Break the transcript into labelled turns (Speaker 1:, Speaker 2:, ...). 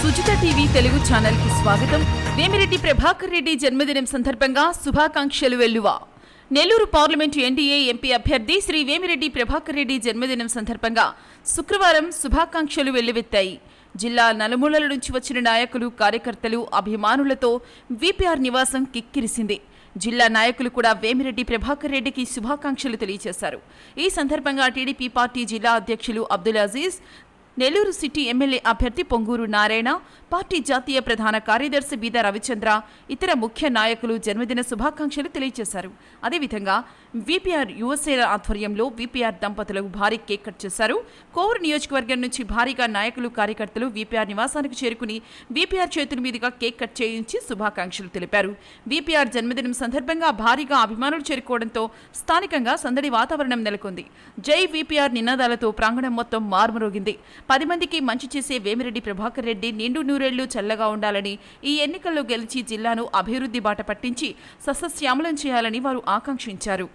Speaker 1: Sujitha TV Telugu channel కి స్వాగతం. వేమిరెడ్డి ప్రభాకర్ రెడ్డి జన్మదినం సందర్భంగా శుభాకాంక్షలు వెల్లువ. నెల్లూరు పార్లమెంటు ఎన్డీఏ ఎంపీ అభ్యర్థి శ్రీ వేమిరెడ్డి ప్రభాకర్ రెడ్డి జన్మదినం సందర్భంగా శుక్రవారం శుభాకాంక్షలు వెల్లువెత్తాయి. జిల్లా నలుమూలల నుంచి వచ్చిన నాయకులు, కార్యకర్తలు, అభిమానులతో వీపీఆర్ నివాసం కిక్కిరిసింది. జిల్లా నాయకులు కూడా వేమిరెడ్డి ప్రభాకర్ రెడ్డికి శుభాకాంక్షలు తెలియజేశారు. ఈ సందర్భంగా టీడీపీ పార్టీ జిల్లా అధ్యక్షులు అబ్దుల్ అజీజ్, నెల్లూరు సిటీ ఎమ్మెల్యే అభ్యర్థి పొంగూరు నారాయణ, పార్టీ జాతీయ ప్రధాన కార్యదర్శి బీద రవిచంద్ర, ఇతర ముఖ్య నాయకులు జన్మదిన శుభాకాంక్షలు తెలియజేశారు. అదేవిధంగా వీపీఆర్ యువసేన ఆధ్వర్యంలో వీపీఆర్ దంపతులకు భారీ కేక్ కట్ చేశారు. కోవూరు నియోజకవర్గం నుంచి భారీగా నాయకులు, కార్యకర్తలు వీపీఆర్ నివాసానికి చేరుకుని వీపీఆర్ చేతుల మీదుగా కేక్ కట్ చేయించి శుభాకాంక్షలు తెలిపారు. వీపీఆర్ జన్మదినం సందర్భంగా భారీగా అభిమానులు చేరుకోవడంతో స్థానికంగా సందడి వాతావరణం నెలకొంది. జై వీపీఆర్ నినాదాలతో ప్రాంగణం మొత్తం మార్మరోగింది. 10 మందికి మంచి చేసే వేమిరెడ్డి ప్రభాకర్ రెడ్డి నిండు నూరేళ్లు చల్లగా ఉండాలని, ఈ ఎన్నికల్లో గెలిచి జిల్లాను అభివృద్ధి బాట పట్టించి సస్యశ్యామలం చేయాలని వారు ఆకాంక్షించారు.